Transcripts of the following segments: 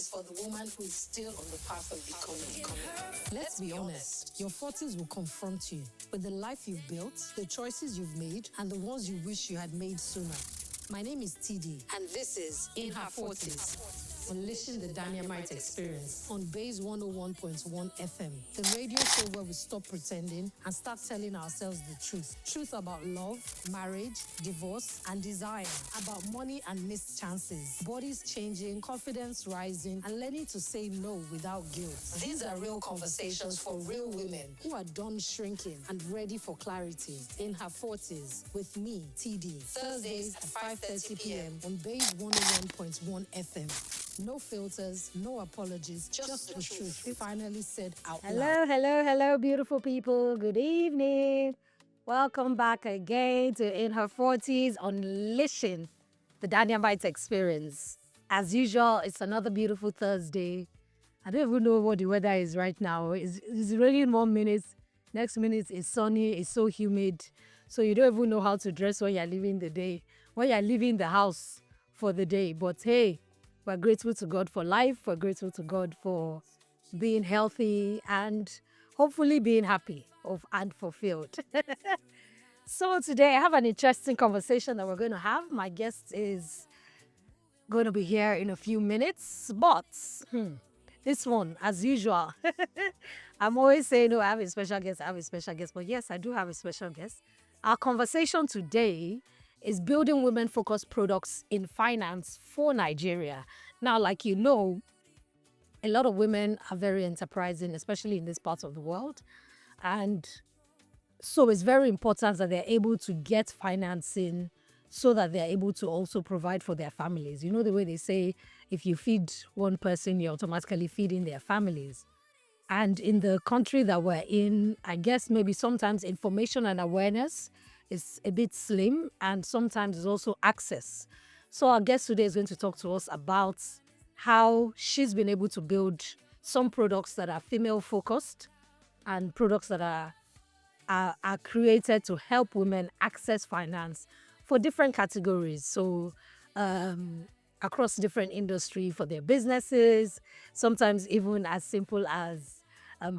is for the woman who is still on the path of becoming. Let's be honest, your 40s will confront you with the life you've built, the choices you've made, and the ones you wish you had made sooner. My name is TD, and this is InHer40s. Unleashing the Dynamite Experience on Base 101.1 FM, the radio show where we stop pretending and start telling ourselves the truth. Truth about love, marriage, divorce, and desire. About money and missed chances. Bodies changing, confidence rising, and learning to say no without guilt. These are real conversations for real women who are done shrinking and ready for clarity. In her 40s, with me, TD. Thursdays at 5:30 p.m. on Base 101.1 FM. No filters, no apologies, just the truth. Finally said out loud. Hello, beautiful people. Good evening. Welcome back again to In Her 40s, Unleashing the Dynamite Experience. As usual, it's another beautiful Thursday. I don't even know what the weather is right now. It's raining more minutes. Next minute it's sunny. It's so humid. So you don't even know how to dress when you're leaving the day, when you're leaving the house for the day. But hey, we're grateful to God for life. We're grateful to God for being healthy and hopefully being happy and fulfilled. So today I have an interesting conversation that we're going to have. My guest is going to be here in a few minutes, but this one, as usual, I'm always saying, no, I have a special guest, but yes, I do have a special guest. Our conversation today is building women-focused products in finance for Nigeria. Now, like you know, a lot of women are very enterprising, especially in this part of the world. And so it's very important that they're able to get financing so that they're able to also provide for their families. You know the way they say, if you feed one person, you're automatically feeding their families. And in the country that we're in, I guess maybe sometimes information and awareness is a bit slim, and sometimes it's also access. So our guest today is going to talk to us about how she's been able to build some products that are female focused and products that are created to help women access finance for different categories. So across different industry for their businesses, sometimes even as simple as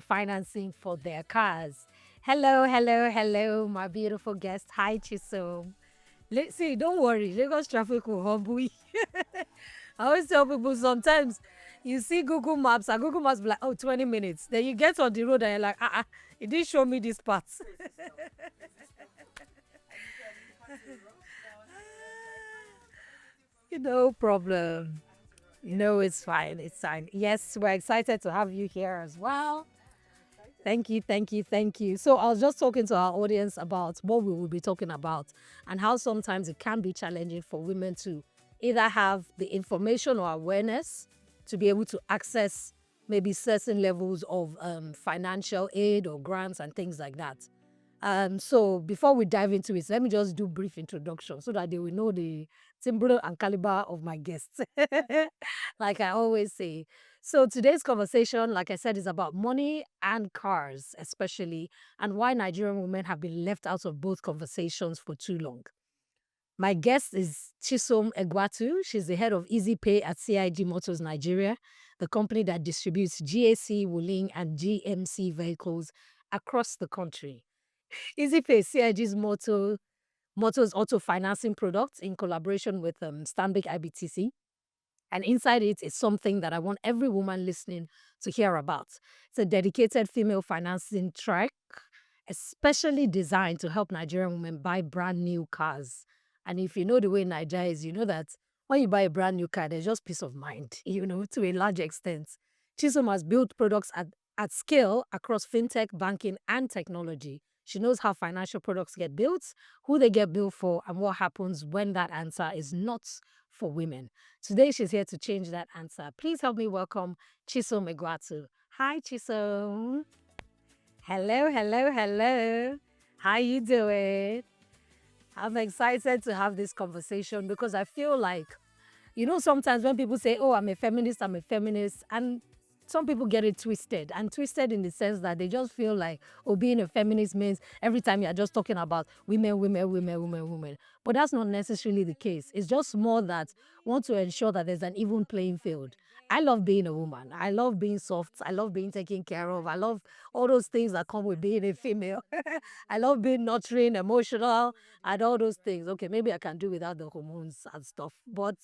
financing for their cars. Hello, my beautiful guest. Hi, Chisom. See, don't worry. Lagos traffic will humble you. I always tell people sometimes you see Google Maps, and Google Maps be like, 20 minutes. Then you get on the road and you're like, it didn't show me this part. No problem. It's fine. It's fine. Yes, we're excited to have you here as well. Thank you. So I was just talking to our audience about what we will be talking about and how sometimes it can be challenging for women to either have the information or awareness to be able to access maybe certain levels of financial aid or grants and things like that. So before we dive into it, let me just do a brief introduction so that they will know the timbre and caliber of my guests. Like I always say. So today's conversation, like I said, is about money and cars, especially, and why Nigerian women have been left out of both conversations for too long. My guest is Chisom Egwuatu. She's the head of EasyPay at CIG Motors Nigeria, the company that distributes GAC, Wuling, and GMC vehicles across the country. EasyPay, CIG's Motors auto financing products in collaboration with Stanbic IBTC. And inside it is something that I want every woman listening to hear about. It's a dedicated female financing track, especially designed to help Nigerian women buy brand new cars. And if you know the way Nigeria is, you know that when you buy a brand new car, there's just peace of mind, to a large extent. Chisom has built products at scale across fintech, banking, and technology. She knows how financial products get built, who they get built for, and what happens when that answer is not for women. Today, she's here to change that answer. Please help me welcome Chisom Egwuatu. Hi, Chisom. Hello. How you doing? I'm excited to have this conversation because I feel like, sometimes when people say, I'm a feminist, and some people get it twisted in the sense that they just feel like, being a feminist means every time you're just talking about women. But that's not necessarily the case. It's just more that want to ensure that there's an even playing field. I love being a woman. I love being soft. I love being taken care of. I love all those things that come with being a female. I love being nurturing, emotional, and all those things. Okay, maybe I can do without the hormones and stuff, but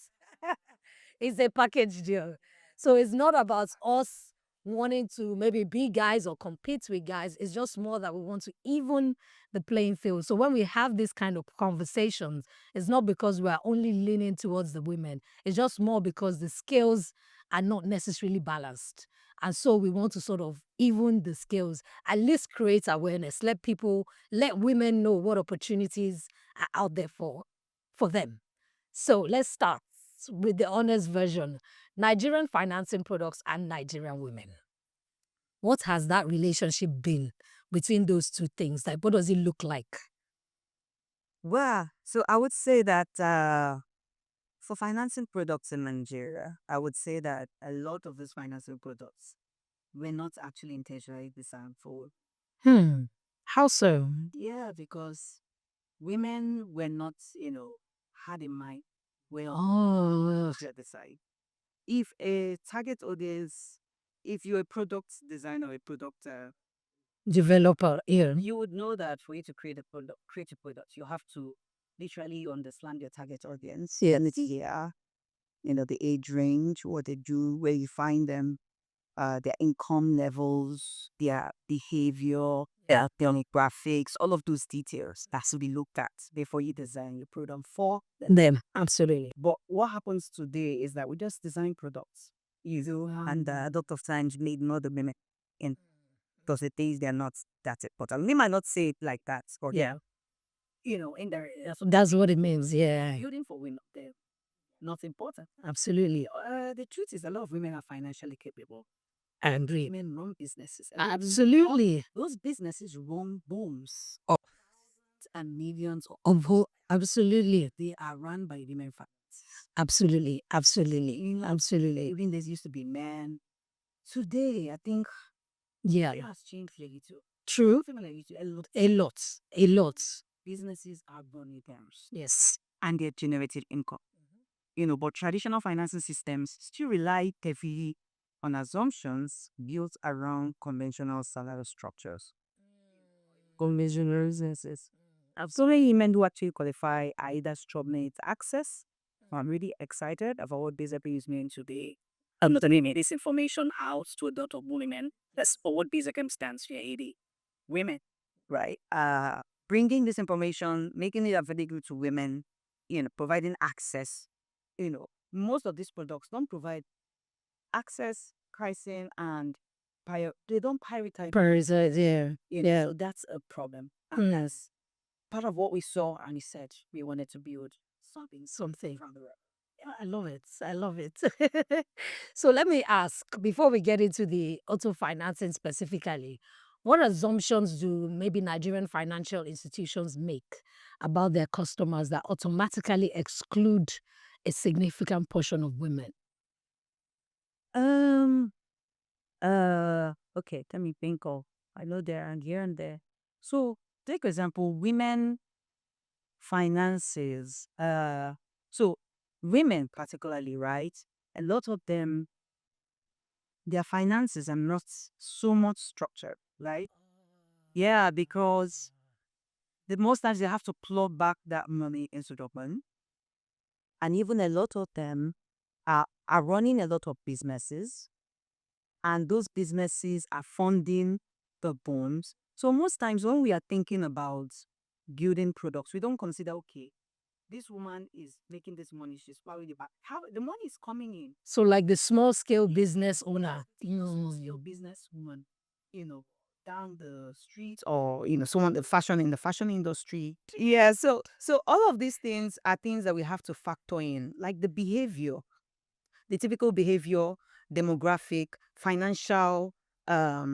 it's a package deal. So it's not about us wanting to maybe be guys or compete with guys. It's just more that we want to even the playing field. So when we have this kind of conversations, it's not because we are only leaning towards the women. It's just more because the scales are not necessarily balanced. And so we want to sort of even the scales, at least create awareness, let women know what opportunities are out there for them. So let's start with the honest version. Nigerian financing products and Nigerian women. What has that relationship been between those two things? Like, what does it look like? Well, so I would say that for financing products in Nigeria, I would say that a lot of these financing products were not actually intentionally designed for. How so? Yeah, because women were not, had in mind well Oh, to decide. If a target audience, if you're a product designer or a product developer, yeah. you would know that for you to create a product, you have to literally understand your target audience. Yeah, the age range, what they do, where you find them, their income levels, their behavior, their demographics, all of those details has to be looked at before you design your product for Them, absolutely. But what happens today is that we just design products, and a lot of times we ignore the women in because the things they're not that important. We might not say it like that, but Yeah. in there, That's what it means, yeah. building for women, they're not important. Absolutely. The truth is, a lot of women are financially capable. I agree. Women run businesses. Absolutely. Those businesses run booms Oh. and millions Absolutely. they are run by women. Absolutely. Absolutely. Absolutely. Even there used to be men. Today, I think Yeah. it has changed a little. True. A lot. A lot. Businesses are running terms. Yes. And they're generated income. But traditional financing systems still rely heavily on assumptions built around conventional salary structures. Conventional businesses. So many women who actually qualify are either struggling to access. I'm really excited about what BZP is meant to be. I'm not only made this information out to a lot of women. That's for what BZP stands for, 80 women, right? Bringing this information, making it available to women, providing access. Most of these products don't provide access, pricing, and they don't prioritize. Yeah. So that's a problem. And that's part of what we saw, and he said we wanted to build something from the road. Yeah, I love it. I love it. So let me ask, before we get into the auto financing specifically, what assumptions do maybe Nigerian financial institutions make about their customers that automatically exclude a significant portion of women? Okay, let me think of. I know there and here and there. So take example, women finances. So women particularly, right? A lot of them, their finances are not so much structured, right? Yeah, because the most times they have to plug back that money into the fund. And even a lot of them are running a lot of businesses, and those businesses are funding the bonds. So most times when we are thinking about building products, we don't consider, okay, this woman is making this money, she's probably how the money is coming in. So like the small scale business owner. Your business woman, down the street, or someone the fashion in the fashion industry. Yeah, so all of these things are things that we have to factor in, like the behavior, the typical behavior, demographic, financial, uh,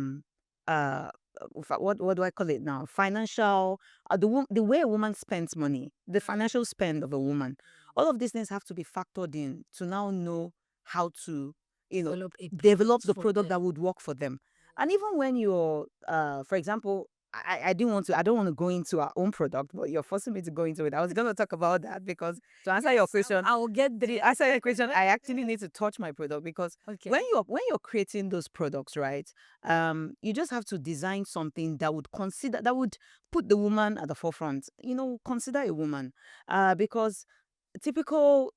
what do I call it now? Financial, the way a woman spends money, the financial spend of a woman. All of these things have to be factored in to now know how to, develop the product that would work for them. And even when you're, for example, I didn't want to. I don't want to go into our own product, but you're forcing me to go into it. I was going to talk about that because to answer your question, I will get to there. answer your question, I actually need to touch my product because Okay. when you're creating those products, right? You just have to design something that would put the woman at the forefront. Consider a woman, because typical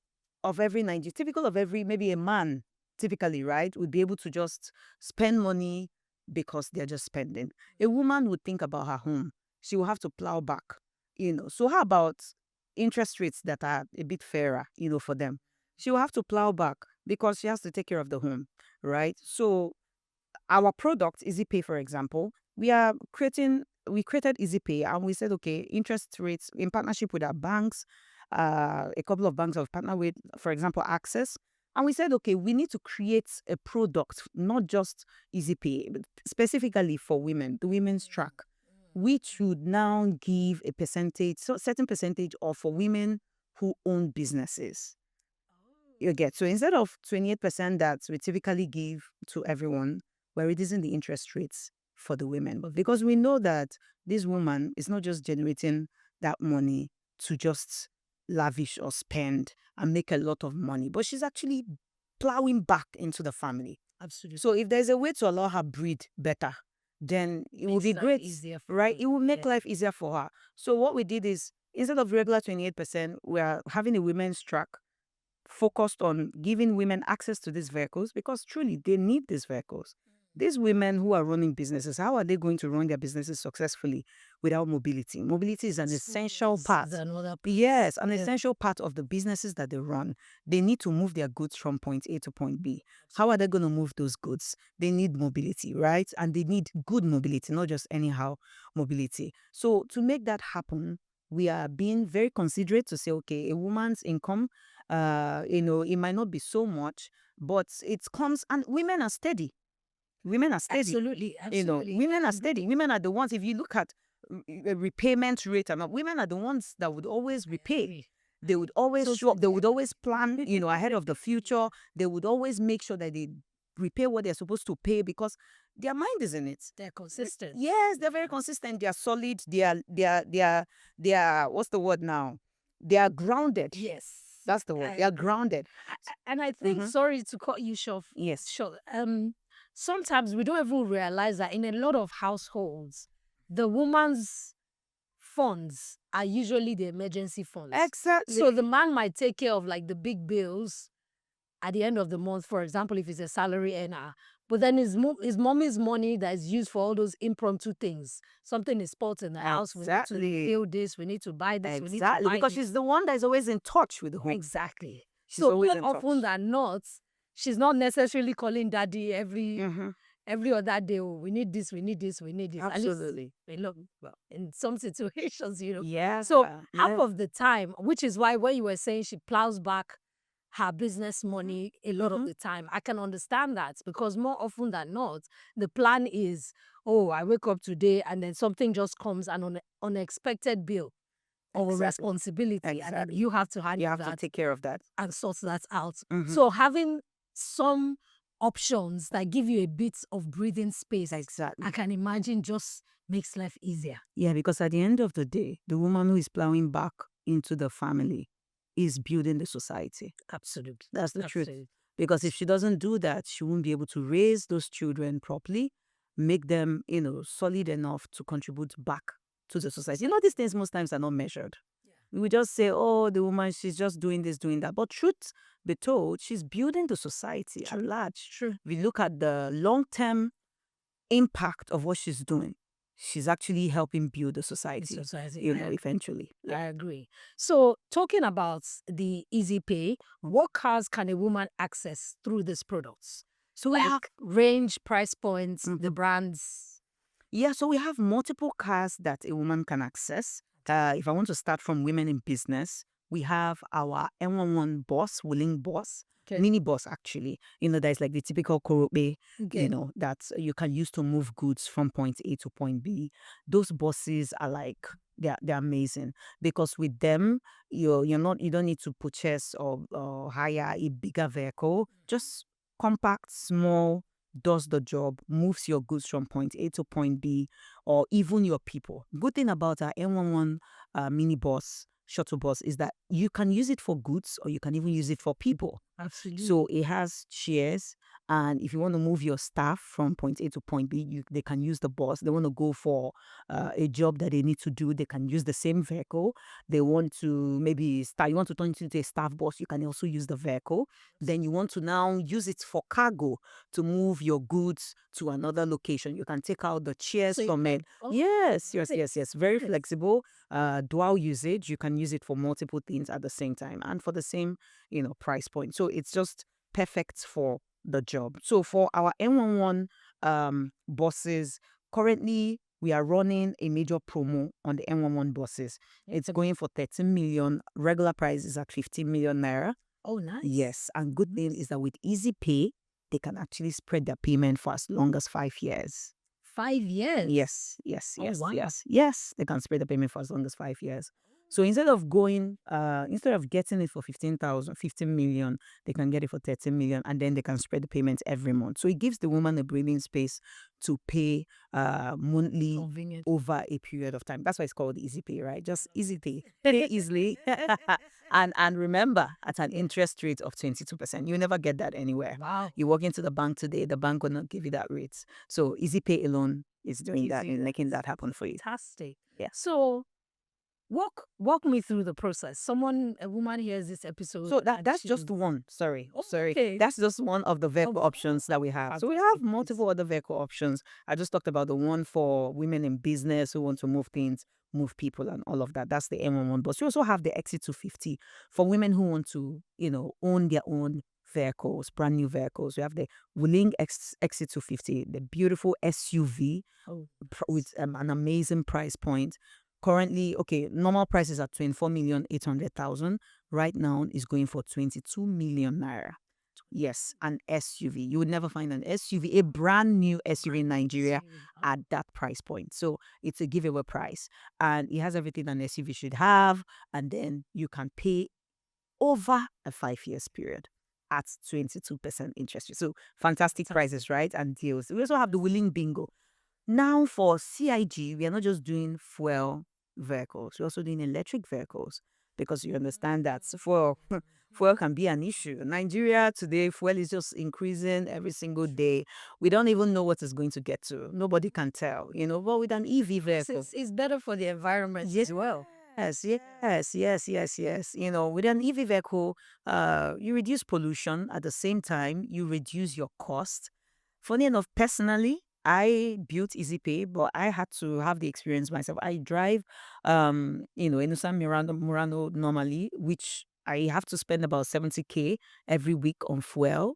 typical of every maybe a man, typically, right, would be able to just spend money because they're just spending. A woman would think about her home. She will have to plow back. So how about interest rates that are a bit fairer, for them? She will have to plow back because she has to take care of the home, right? So our product, EasyPay, for example, we created EasyPay and we said, okay, interest rates in partnership with our banks, a couple of banks have partnered with, for example, Access. And we said, okay, we need to create a product, not just EasyPay, but specifically for women, the women's track, which would now give a percentage, so certain percentage off for women who own businesses. You get. So instead of 28% that we typically give to everyone, we're reducing the interest rates for the women. But because we know that this woman is not just generating that money to just lavish or spend and make a lot of money, but she's actually plowing back into the family. Absolutely. So if there's a way to allow her breathe better, then it will be great, right? It will make life easier for her. So what we did is, instead of regular 28%, we're having a women's track focused on giving women access to these vehicles because truly they need these vehicles. These women who are running businesses, how are they going to run their businesses successfully without mobility? Mobility is an essential part. Yes, an essential part of the businesses that they run. They need to move their goods from point A to point B. How are they going to move those goods? They need mobility, right? And they need good mobility, not just anyhow mobility. So to make that happen, we are being very considerate to say, okay, a woman's income, it might not be so much, but it comes, and women are steady. Women are steady. Absolutely. Women are steady. Women are the ones, if you look at repayment rate, women are the ones that would always repay. They would always show up. They would always plan, ahead of the future. They would always make sure that they repay what they're supposed to pay because their mind is in it. They're consistent. Yes, they're very consistent. They are solid. They are what's the word now? They are grounded. Yes. That's the word. They are grounded. And I think, sorry to cut you short. Yes. Sure. Sometimes we don't even realize that in a lot of households, the woman's funds are usually the emergency funds. Exactly. So the man might take care of like the big bills at the end of the month, for example, if he's a salary earner. But then his mommy's money that is used for all those impromptu things. Something is spoiled in the house. We need to fill this. We need to buy this. We need to buy because she's the one that is always in touch with the home. Exactly. She's so always more often than not, she's not necessarily calling daddy every other day. Oh, we need this. We need this. We need this. Absolutely. Look, well, in some situations, Yeah. So half of the time, which is why when you were saying she plows back her business money a lot of the time, I can understand that because more often than not, the plan is, oh, I wake up today and then something just comes, an unexpected bill or responsibility, and then you have to take care of that and sort that out. So having some options that give you a bit of breathing space, I can imagine, just makes life easier. Yeah, because at the end of the day, the woman who is plowing back into the family is building the society. Absolutely. That's the truth. Because if she doesn't do that, she won't be able to raise those children properly, make them, solid enough to contribute back to the society. These things most times are not measured. Yeah. We just say, oh, the woman, she's just doing this, doing that. But truth be told, she's building the society at large. True. We look at the long-term impact of what she's doing. She's actually helping build the society, eventually. I agree. So talking about the EasyPay, what cars can a woman access through these products? So we have range, price points, the brands. Yeah, so we have multiple cars that a woman can access. If I want to start from women in business, we have our N11 bus, Willing bus. Mini bus, actually. That is like the typical Korobe, that you can use to move goods from point A to point B. Those buses are like, they're amazing because with them, you don't need to purchase or hire a bigger vehicle. Just compact, small, does the job, moves your goods from point A to point B, or even your people. Good thing about our N11 minibus, shuttle bus, is that you can use it for goods or you can even use it for people. Absolutely. So it has chairs, and if you want to move your staff from point A to point B, they can use the bus. They want to go for a job that they need to do, they can use the same vehicle. They want to you want to turn it into a staff bus, you can also use the vehicle. Then you want to now use it for cargo to move your goods to another location. You can take out the chairs from it. Yes. Very flexible, dual usage. You can use it for multiple things at the same time and for the same, price point. So it's just perfect for the job. So for our N11 buses, currently we are running a major promo on the N11 buses. It's going for 13 million. Regular price is at 15 million naira. Oh, nice. Yes, and good thing is that with EasyPay, they can actually spread their payment for as long as 5 years. 5 years? Yes. Wow. Yes, they can spread the payment for as long as 5 years. So instead of getting it for 15 million, they can get it for 13 million, and then they can spread the payments every month. So it gives the woman a breathing space to pay monthly. Convenient. Over a period of time. That's why it's called EasyPay, right? Just EasyPay. Pay easily. and remember, at an interest rate of 22%. You never get that anywhere. Wow. You walk into the bank today, the bank will not give you that rate. So EasyPay alone is doing that and making that happen for you. Fantastic. Yeah. So walk me through the process. A woman hears this episode. So that's just one. Sorry. Okay. That's just one of the vehicle options that we have. So we have multiple other vehicle options. I just talked about the one for women in business who want to move things, move people, and all of that. That's the M11 bus. We also have the XC250 for women who want to, own their own vehicles, brand new vehicles. We have the Wuling XC250, the beautiful SUV with an amazing price point. Currently, normal price is at 24,800,000. Right now, is going for 22 million naira. Yes, an SUV. You would never find an SUV, a brand new SUV in Nigeria at that price point. So it's a giveaway price, and it has everything an SUV should have. And then you can pay over a 5 years period at 22% interest rate. So fantastic prices, right? And deals. We also have the Wuling Bingo. Now for CIG, we are not just doing fuel vehicles, we're also doing electric vehicles, because you understand that fuel can be an issue. Nigeria today, fuel is just increasing every single day. We don't even know what it's going to get to. Nobody can tell, but with an EV vehicle. It's better for the environment as well. Yes. With an EV vehicle, you reduce pollution. At the same time, you reduce your cost. Funny enough, personally, I built EasyPay, but I had to have the experience myself. I drive, a Nissan Murano normally, which I have to spend about 70K every week on fuel.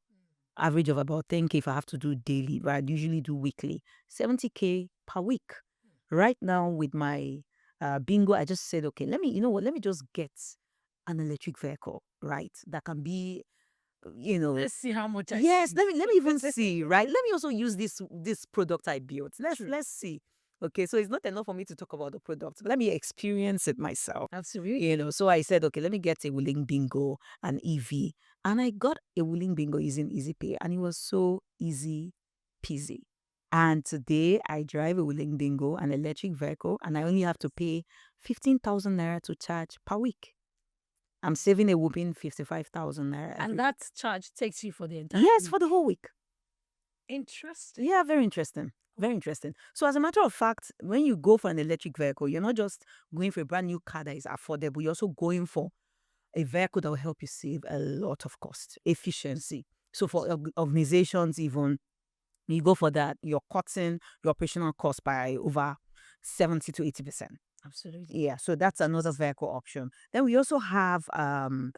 Average of about 10K if I have to do daily, but I usually do weekly. 70K per week. Right now with my bingo, I just said, okay, let me just get an electric vehicle, right? That can be, Let's see how much. Yes, let me even see, right? Let me also use this product I built. Let's see. Okay, so it's not enough for me to talk about the product. Let me experience it myself. Absolutely. So I said, okay, let me get a Wuling Bingo, an EV. And I got a Wuling Bingo using EasyPay, and it was so easy peasy. And today I drive a Wuling Bingo, an electric vehicle, and I only have to pay 15,000 naira to charge per week. I'm saving a whooping 55,000 naira. And that charge takes you for the entire week. week. For the whole week. Interesting. Yeah, very interesting. Very interesting. So as a matter of fact, when you go for an electric vehicle, you're not just going for a brand new car that is affordable, you're also going for a vehicle that will help you save a lot of cost, efficiency. So for organizations even, you go for that, you're cutting your operational cost by over 70 to 80%. Absolutely. Yeah, so that's another vehicle option. Then we also have the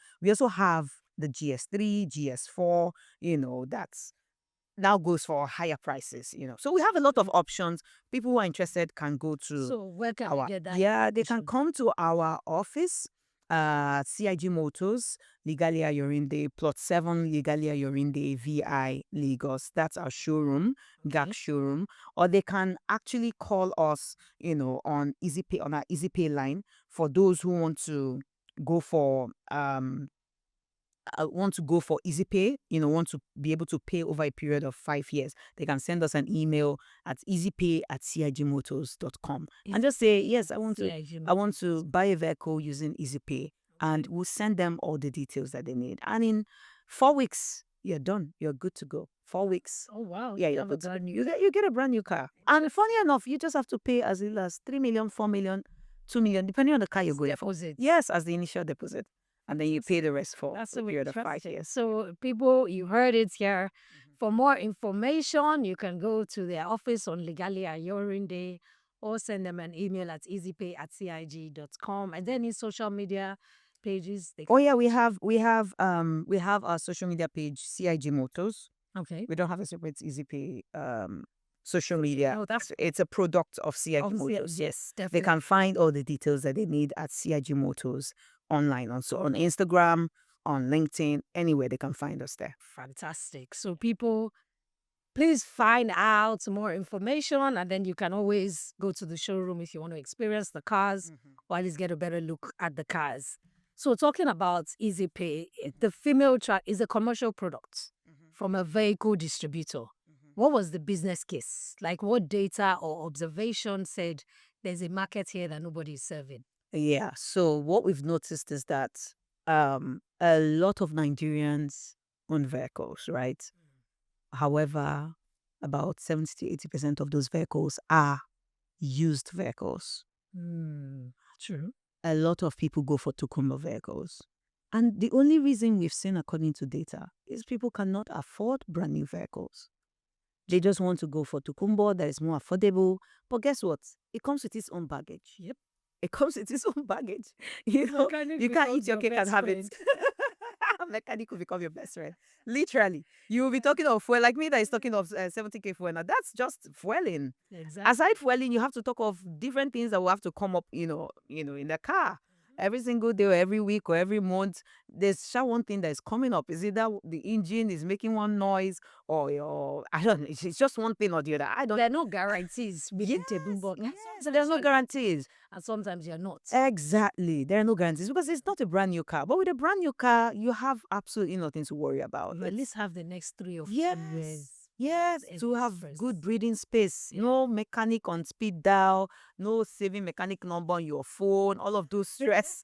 GS3, GS4, that's now goes for higher prices, So we have a lot of options. People who are interested can go to So where can we get that? Yeah, they can come to our office, CIG Motors, Ligalia Yorinde, Plot 7, Ligalia Yorinde, VI, Lagos. That's our showroom, GAC showroom. Or they can actually call us, on EasyPay, on our EasyPay line, for those who want to go for want to go for EasyPay, want to be able to pay over a period of 5 years, they can send us an email at easypay@cigmotors.com and just say, yes, I want to buy a vehicle using EasyPay, and we'll send them all the details that they need. And in 4 weeks, you're done. You're good to go. 4 weeks. Oh, wow. Yeah, you're good to go. You get a brand new car. And funny enough, you just have to pay as little as 3 million, 4 million, 2 million, depending on the car you're going for. Yes, as the initial deposit. And then you pay the rest for a period of 5 years. So people, you heard it here. For more information, you can go to their office on Legally Ayorinde or send them an email at easypay@cig.com. And then in social media pages. We have our social media page, CIG Motors. Okay. We don't have a separate EasyPay social media. No, it's a product of CIG Motors. Yes, definitely. They can find all the details that they need at CIG Motors online, also on Instagram, on LinkedIn, anywhere they can find us there. Fantastic. So people, please find out more information, and then you can always go to the showroom if you want to experience the cars or at least get a better look at the cars. So talking about EasyPay, the female track is a commercial product from a vehicle distributor. What was the business case? Like, what data or observation said there's a market here that nobody is serving? Yeah. So what we've noticed is that a lot of Nigerians own vehicles, right? However, about 70 to 80% of those vehicles are used vehicles. True. A lot of people go for Tukumbo vehicles. And the only reason we've seen, according to data, is people cannot afford brand new vehicles. They just want to go for Tukumbo that is more affordable. But guess what? It comes with its own baggage. Yep. It comes with its own baggage. You can't eat your cake and have it. Mechanic will become your best friend. Literally. You will be talking of fuel, like me that is talking of 70k fuel. Now that's just fueling. Exactly. Aside fueling, you have to talk of different things that will have to come up, in the car. Every single day or every week or every month, there's one thing that is coming up. Is it that the engine is making one noise or I don't know. It's just one thing or the other. There are no guarantees. So there's no guarantees. And sometimes you're not. Exactly. There are no guarantees because it's not a brand new car. But with a brand new car, you have absolutely nothing to worry about. You at least have the next 3 or 4 years. Yes, to have good breathing space. No mechanic on speed dial, no saving mechanic number on your phone, all of those stress.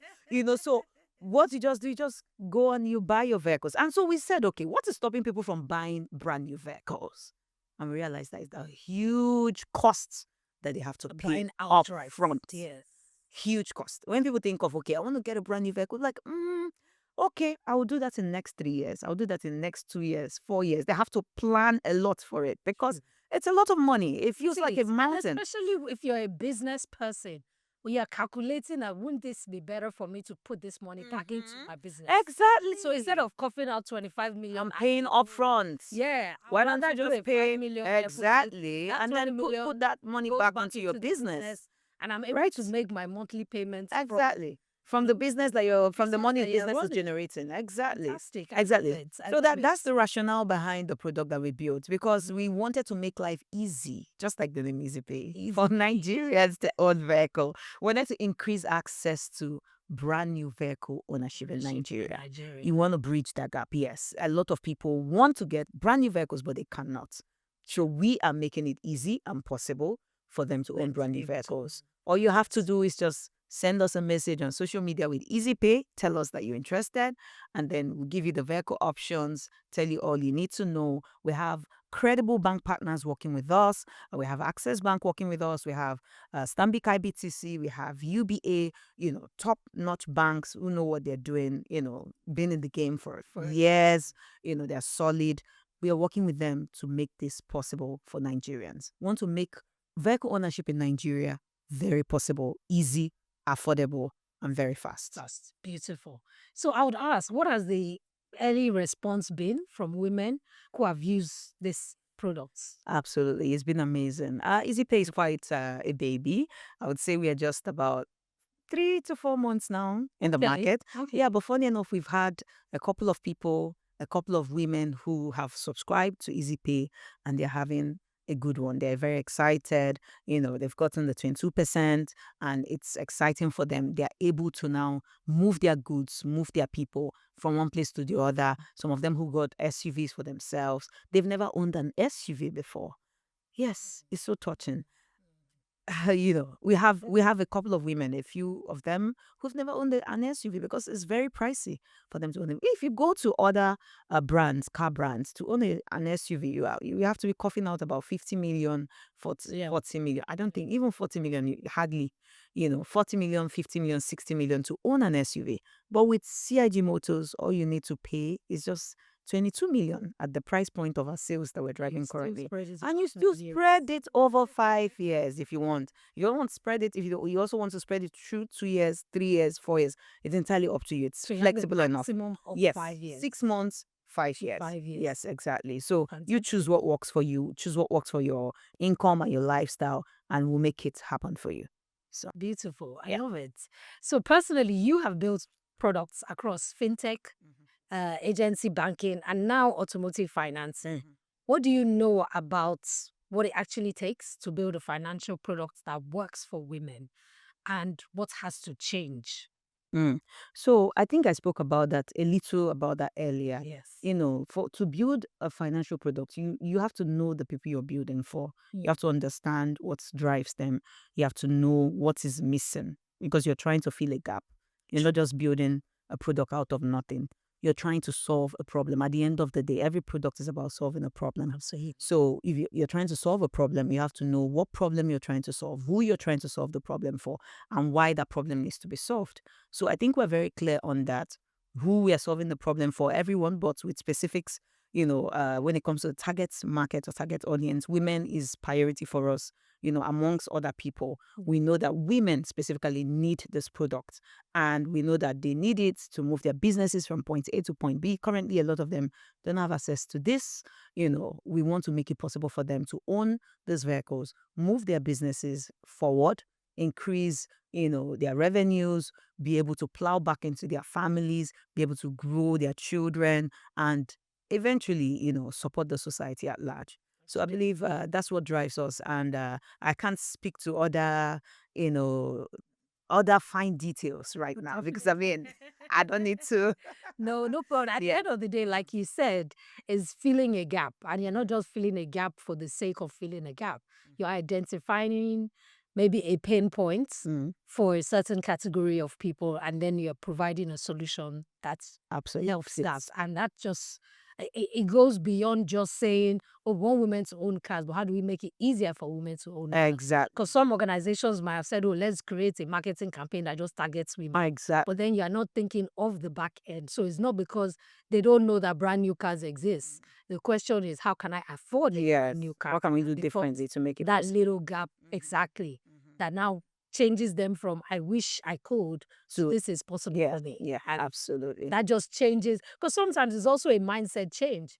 So what you just do, you just go and you buy your vehicles. And so we said, okay, what is stopping people from buying brand new vehicles? And we realized that it's a huge cost that they have to pay up front. Yes. Huge cost. When people think of, okay, I want to get a brand new vehicle, like, okay, I will do that in the next 3 years. I'll do that in the next 2 years, 4 years. They have to plan a lot for it because it's a lot of money. It feels like a mountain. Especially if you're a business person. We are calculating that wouldn't this be better for me to put this money back into my business? Exactly. So instead of coughing out 25 million, I'm paying upfront. Yeah. Why don't I just pay million? Exactly. And then put that money back into your business. And I'm able to make my monthly payments. Exactly. From the business that from the money the business is generating. Exactly. Fantastic. Exactly. So that's the rationale behind the product that we built, because we wanted to make life easy, just like the name EasyPay, for Nigerians to own vehicle. We wanted to increase access to brand new vehicle ownership in Nigeria. You want to bridge that gap. Yes. A lot of people want to get brand new vehicles, but they cannot. So we are making it easy and possible for them to own brand new vehicles. All you have to do is just send us a message on social media with EasyPay. Tell us that you're interested, and then we'll give you the vehicle options, tell you all you need to know. We have credible bank partners working with us. We have Access Bank working with us. We have Stanbic IBTC. We have UBA, top-notch banks who know what they're doing, been in the game for years. They're solid. We are working with them to make this possible for Nigerians. We want to make vehicle ownership in Nigeria very possible, easy, affordable, and very fast. That's beautiful. So I would ask, what has the early response been from women who have used these products? Absolutely. It's been amazing. EasyPay is quite a baby. I would say we are just about 3 to 4 months now in the market. Okay. Yeah, but funny enough, we've had a couple of women who have subscribed to EasyPay, and they're having a good one. They're very excited. They've gotten the 22%, and it's exciting for them. They're able to now move their goods, move their people from one place to the other. Some of them who got SUVs for themselves, they've never owned an SUV before. Yes, it's so touching. We have a couple of women, a few of them who've never owned an SUV because it's very pricey for them to own it. If you go to other car brands, to own an SUV, you have to be coughing out about 50 million, 40 million. I don't think even 40 million, hardly, 40 million, 50 million, 60 million to own an SUV. But with CIG Motors, all you need to pay is just 22 million at the price point of our sales that we're driving currently. And you still spread it over 5 years if you want. You don't want to spread it if you also want to spread it through 2 years, 3 years, 4 years. It's entirely up to you. It's flexible enough. Yes, 5 years. 6 months, 5 years. 5 years. Yes, exactly. So you choose what works for you, choose what works for your income and your lifestyle, and we'll make it happen for you. So beautiful. I love it. So personally, you have built products across fintech, agency banking, and now automotive financing. What do you know about what it actually takes to build a financial product that works for women, and what has to change? So I think I spoke about that a little about that earlier. Yes. To build a financial product, you have to know the people you're building for. You have to understand what drives them. You have to know what is missing, because you're trying to fill a gap. You're not just building a product out of nothing. You're trying to solve a problem. At the end of the day, every product is about solving a problem. So if you're trying to solve a problem, you have to know what problem you're trying to solve, who you're trying to solve the problem for, and why that problem needs to be solved. So I think we're very clear on that, who we are solving the problem for, everyone, but with specifics. When it comes to the target market or target audience, women is priority for us. Amongst other people, we know that women specifically need this product, and we know that they need it to move their businesses from point A to point B. Currently, a lot of them don't have access to this. We want to make it possible for them to own these vehicles, move their businesses forward, increase their revenues, be able to plow back into their families, be able to grow their children, and eventually support the society at large. So I believe that's what drives us, and I can't speak to other fine details right now, because I don't need to. No problem. At the end of the day, like you said, is filling a gap, and you're not just filling a gap for the sake of filling a gap. You're identifying maybe a pain point for a certain category of people, and then you're providing a solution that absolutely helps that. And that just, it goes beyond just saying, oh, we want women to own cars, but how do we make it easier for women to own cars? Exactly. Because some organizations might have said, oh, let's create a marketing campaign that just targets women. Exactly. But then you're not thinking of the back end. So it's not because they don't know that brand new cars exist. The question is, how can I afford a new car? What can we do differently to make it that possible? little gap, exactly, that now changes them from I wish I could to this is possible for me. Yeah, And absolutely. that just changes, because sometimes it's also a mindset change.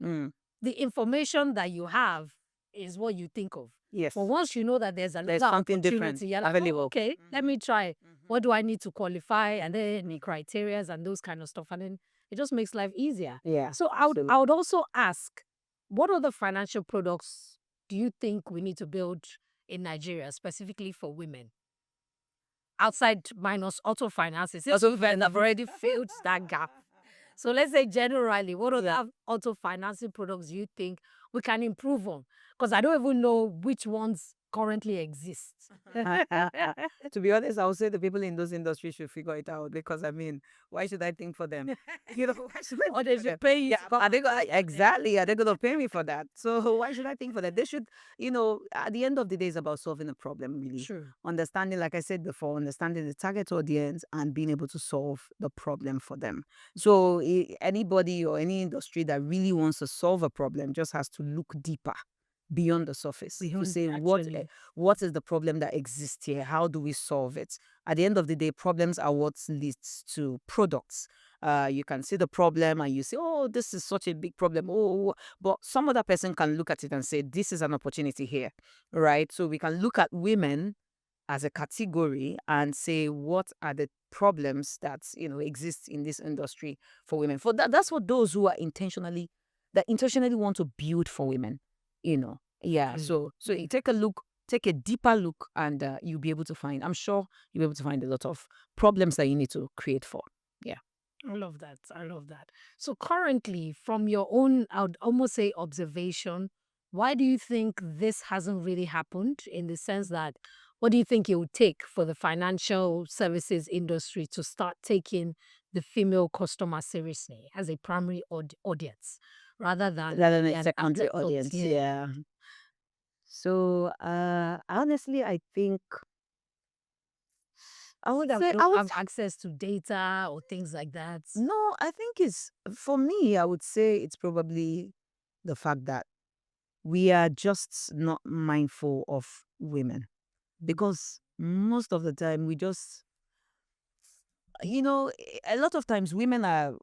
The information that you have is what you think of. Yes. But once you know that there's something different you're like, available. oh, okay, let me try. What do I need to qualify? And then the criteria and those kind of stuff. And then it just makes life easier. Yeah. So I would also ask, what other financial products do you think we need to build in Nigeria, specifically for women? Outside minus auto finances, I've already filled that gap. So let's say generally, what other auto financing products do you think we can improve on? Because I don't even know which ones currently exist. To be honest, I would say the people in those industries should figure it out, because why should I think for them? Why should I Or they should pay you. Exactly. Are they going to pay me for that? So why should I think for that? They should, at the end of the day, it's about solving a problem, really. Sure. Understanding, like I said before, understanding the target audience and being able to solve the problem for them. So anybody or any industry that really wants to solve a problem just has to look deeper, beyond the surface, to say what is the problem that exists here? How do we solve it? At the end of the day, problems are what leads to products. You can see the problem and you say, oh, this is such a big problem. Oh, but some other person can look at it and say, this is an opportunity here, right? So we can look at women as a category and say, what are the problems that exist in this industry for women? For that's what those who are intentionally want to build for women, Yeah. So you take a look, take a deeper look, and you'll be able to find, I'm sure you'll be able to find a lot of problems that you need to create for. Yeah. I love that. I love that. So currently, from your own, I would almost say observation, why do you think this hasn't really happened, in the sense that what do you think it would take for the financial services industry to start taking the female customer seriously as a primary audience rather than a secondary afterthought? audience? Yeah. So honestly, I think I would say have access to data or things like that. no, I think it's, for me, I would say it's probably the fact that we are just not mindful of women, because most of the time we just, a lot of times women are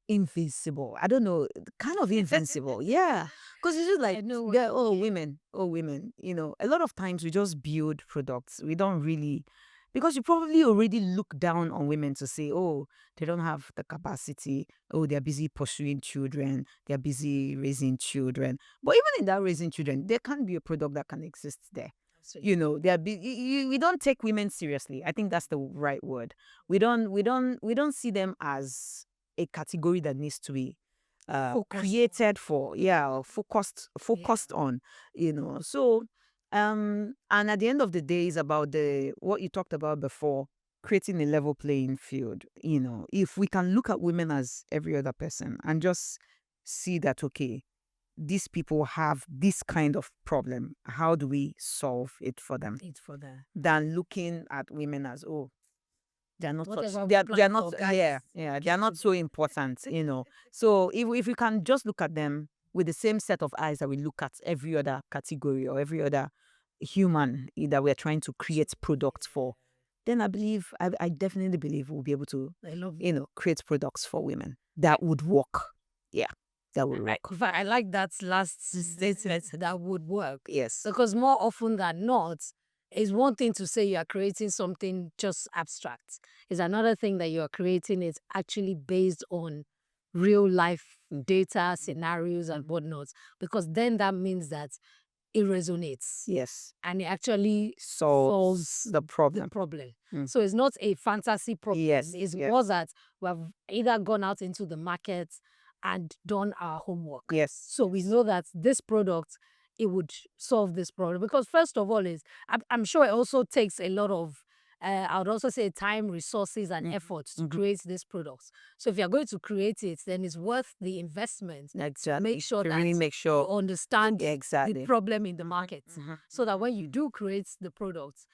invincible. I don't know, kind of invincible. Yeah. Because it's just like, I know what yeah, you oh, mean. women, oh, women. A lot of times we just build products. We don't really, because you probably already look down on women to say, oh, they don't have the capacity. Oh, they're busy pursuing children. They're busy raising children. But even in that raising children, there can be a product that can exist there. They are we don't take women seriously. I think that's the right word. We don't see them as a category that needs to be created for, or focused on, So and at the end of the day, is about what you talked about before, creating a level playing field. If we can look at women as every other person and just see that, okay, these people have this kind of problem, how do we solve it for them? Than looking at women as, oh, they're not they're not they're not so important. So if we can just look at them with the same set of eyes that we look at every other category or every other human that we're trying to create products for, then I definitely believe we'll be able to create products for women that would work. Yeah, that would work. In fact, I like that last statement, that would work. Yes. Because more often than not, it's one thing to say you are creating something just abstract. It's another thing that you are creating is actually based on real life data, scenarios, and whatnot. Because then that means that it resonates. Yes. And it actually solves the problem. So it's not a fantasy problem. Yes. It's more that we have either gone out into the market and done our homework. Yes. So we know that this product, it would solve this problem. Because first of all, I'm sure it also takes a lot of, I would also say, time, resources, and effort to create these products. So if you're going to create it, then it's worth the investment. Exactly. Make sure you understand the problem in the market. So that when you do create the product,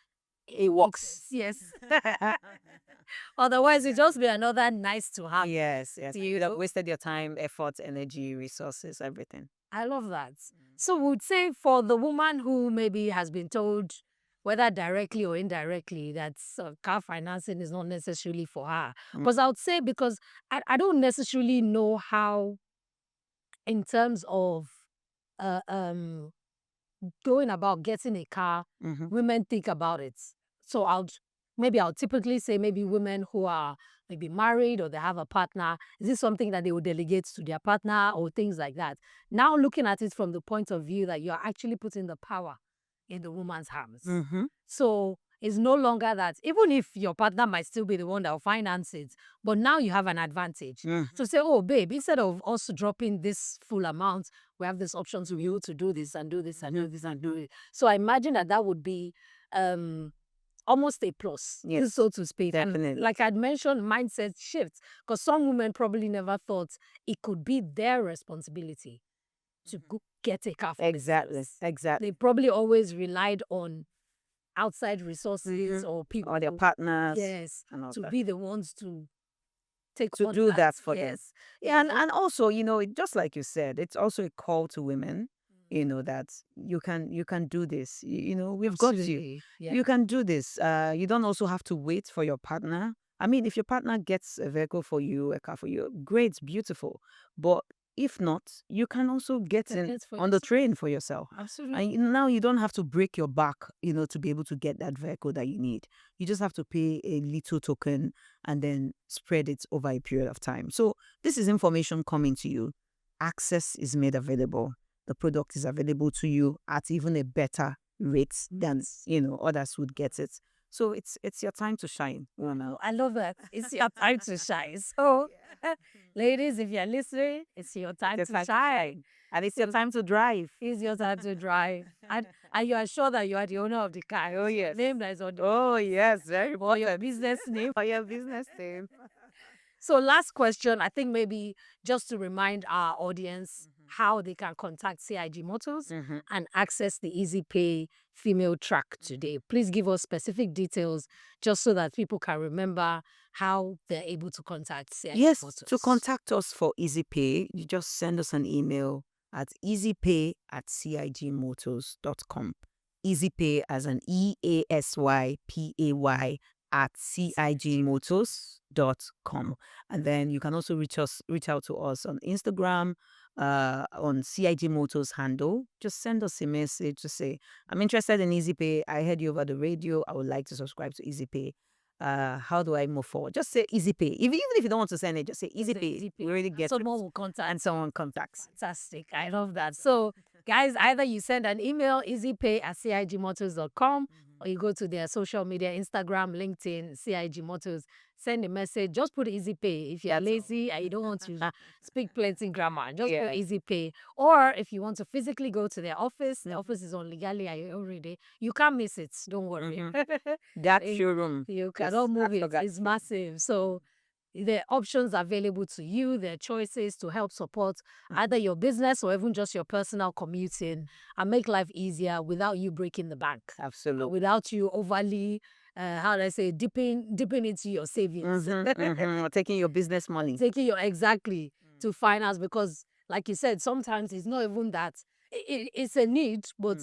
it works. Yes. Otherwise, it just be another nice to have. Yes. You have wasted your time, effort, energy, resources, everything. I love that. So we would say, for the woman who maybe has been told, whether directly or indirectly, that car financing is not necessarily for her. Because I would say, because I don't necessarily know how, in terms of going about getting a car, women think about it. So I'll typically say, maybe women who are maybe married or they have a partner, is this something that they will delegate to their partner or things like that? Now looking at it from the point of view that you're actually putting the power in the woman's hands. So it's no longer that, even if your partner might still be the one that will finance it, but now you have an advantage. So say, oh, babe, instead of us dropping this full amount, we have this option to be able to do this and do this and do this and do it. So I imagine that would be almost a plus, so to speak. Definitely. And like I'd mentioned, mindset shifts, because some women probably never thought it could be their responsibility to get a car. Exactly. They probably always relied on outside resources or people, or their partners. Yes, to be the ones to do that for them. Yeah, and also, just like you said, it's also a call to women. That you can do this. We've got you. Yeah. You can do this. You don't also have to wait for your partner. I mean, if your partner gets a vehicle for you, a car for you, great, beautiful. But if not, you can also get on the train for yourself. Absolutely. And now you don't have to break your back, to be able to get that vehicle that you need. You just have to pay a little token and then spread it over a period of time. So this is information coming to you. Access is made available. the product is available to you at even a better rate than others would get it. So it's your time to shine. I love that. It's your time to shine. So, ladies, if you're listening, it's your time to shine. And it's your time to drive. It's your time to drive. And you are sure that you are the owner of the car. Oh, yes. Name that is on the Oh, yes. Very or your business name. or your business name. So last question, I think maybe just to remind our audience how they can contact CIG Motors and access the EasyPay female track today. Please give us specific details just so that people can remember how they're able to contact CIG Motors. To contact us for EasyPay, you just send us an email at easypay@cigmotors.com. EasyPay as an EASYPAY at cigmotors.com. And then you can also reach out to us on Instagram, on CIG Motors handle. Just send us a message to say, I'm interested in EasyPay. I heard you over the radio. I would like to subscribe to EasyPay. How do I move forward? Just say EasyPay. Even if you don't want to send it, just say EasyPay. We really get someone will contact and someone contacts. Fantastic. I love that. So guys, either you send an email, easypay@cigmotors.com, or you go to their social media, Instagram, LinkedIn, CIG Motors, send a message. Just put EasyPay. If you're lazy and you don't want to speak plenty grammar, just put EasyPay. Or if you want to physically go to their office, the office is on Legally already. You can't miss it. Don't worry. That showroom. You cannot move it. It's massive. So there are options available to you. There are choices to help support either your business or even just your personal commuting and make life easier without you breaking the bank. Absolutely. Without you overly, how do I say, dipping into your savings. Or taking your business money. To finance, because like you said, sometimes it's not even that. It's a need, but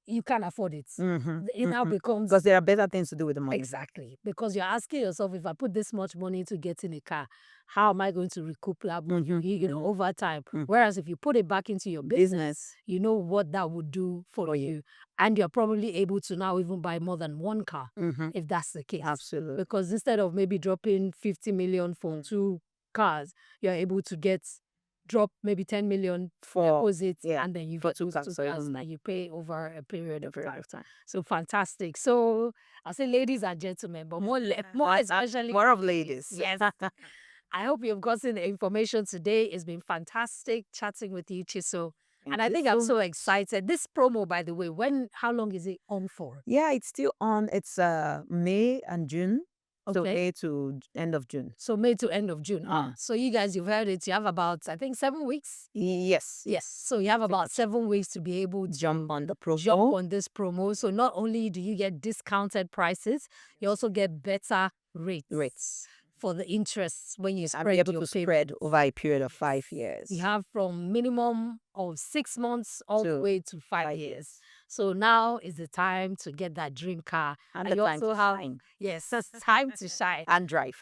you can't afford it. It now becomes... Because there are better things to do with the money. Exactly. Because you're asking yourself, if I put this much money to get in a car, how am I going to recoup that money, over time? Whereas if you put it back into your business, you know what that would do for you. And you're probably able to now even buy more than one car, if that's the case. Absolutely. Because instead of maybe dropping 50 million for 2 cars, you're able to drop maybe 10 million for deposit, and then you've got 2 cars that you pay over a period of time. So fantastic. So I'll say ladies and gentlemen, but more especially more of ladies. Yes. I hope you've gotten the information today. It's been fantastic chatting with you, Chisom. And I think I'm so excited. This promo, by the way, how long is it on for? Yeah, it's still on. It's May and June. So May to end of June. So May to end of June. So you guys, you've heard it. You have about, I think, 7 weeks? Yes. So you have about 7 weeks to be able to jump on this promo. So not only do you get discounted prices, you also get better rates for the interest when you spread spread over a period of 5 years. You have from minimum of 6 months all the way to 5 years. So now is the time to get that dream car. And the time to shine. Yes, it's time to shine. And drive.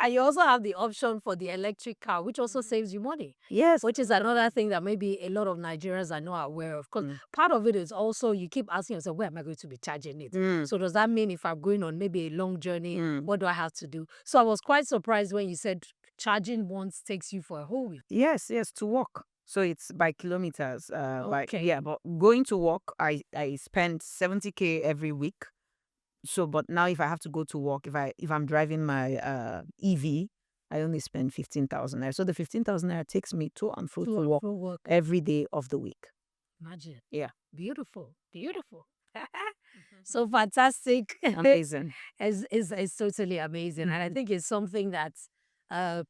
And you also have the option for the electric car, which also saves you money. Yes. Which is another thing that maybe a lot of Nigerians are not aware of. Because part of it is also you keep asking yourself, where am I going to be charging it? So does that mean if I'm going on maybe a long journey, what do I have to do? So I was quite surprised when you said charging once takes you for a whole week. Yes, to walk. So it's by kilometers. But going to work, I spend 70K every week. So, but now if I have to go to work, if I'm driving my EV, I only spend 15,000 naira. So the 15,000 naira takes me to and fro to work every day of the week. Imagine. Yeah. Beautiful. So fantastic. Amazing. It's totally amazing. And I think it's something that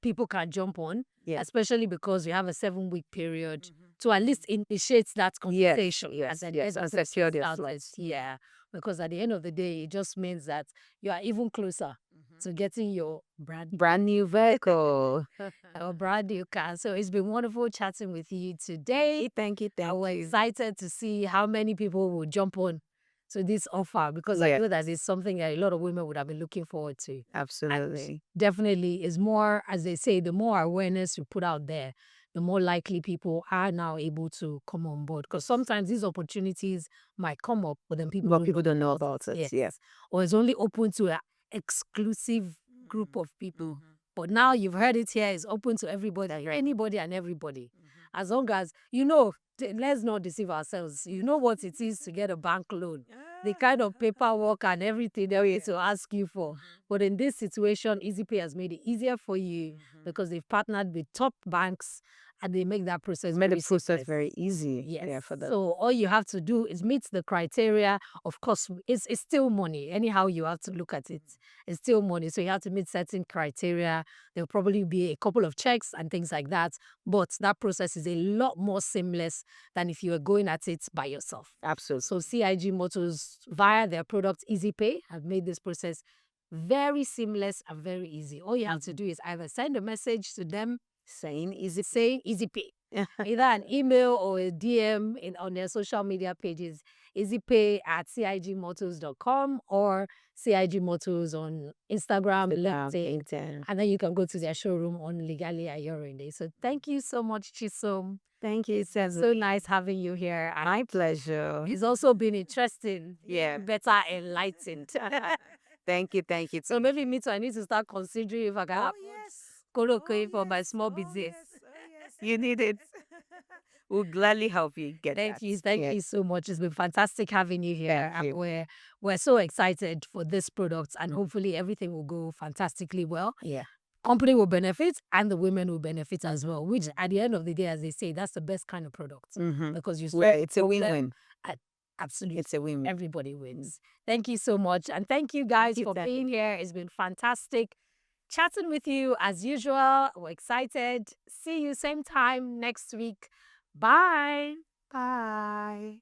people can jump on, especially because you have a 7-week period to at least initiate that conversation. Yes. And secure their flights. Yeah. Because at the end of the day, it just means that you are even closer to getting your brand new vehicle. Or brand new car. So it's been wonderful chatting with you today. Thank you. We're excited to see how many people will jump on to this offer, because I know that it's something that a lot of women would have been looking forward to. Absolutely. And definitely is more, as they say, the more awareness you put out there, the more likely people are now able to come on board. Because sometimes these opportunities might come up, but then people don't know about it. Yes. Or it's only open to an exclusive group of people. But now you've heard it here, it's open to everybody, anybody and everybody. As long as, let's not deceive ourselves. You know what it is to get a bank loan. The kind of paperwork and everything they will to ask you for. But in this situation, EasyPay has made it easier for you because they've partnered with top banks and they make that process very easy. Yes. Yeah, for them. So all you have to do is meet the criteria. Of course, it's still money. Anyhow you have to look at it. It's still money. So you have to meet certain criteria. There'll probably be a couple of checks and things like that. But that process is a lot more seamless than if you were going at it by yourself. Absolutely. So CIG Motors, via their product EasyPay, have made this process very seamless and very easy. All you have to do is either send a message to them saying EasyPay. Either an email or a DM on their social media pages, easypay@cigmotors.com or CIG Motors on Instagram, LinkedIn. And then you can go to their showroom on Legally Ayorinde. So thank you so much, Chisom. Thank you. It's So nice having you here. And my pleasure. it's also been interesting. Yeah. Better enlightened. Thank you. So maybe me too, I need to start considering if I can have Koloke for my small business. You need it. We'll gladly help you get Thank that. you. Thank you so much. It's been fantastic having you here. Thank you. And we're so excited for this product and hopefully everything will go fantastically well. Yeah. Company will benefit and the women will benefit as well, which at the end of the day, as they say, that's the best kind of product. Because you It's a win-win. Absolutely. It's a win-win. Everybody wins. Thank you so much. And thank you guys for being here. It's been fantastic chatting with you as usual. We're excited. See you same time next week. Bye. Bye.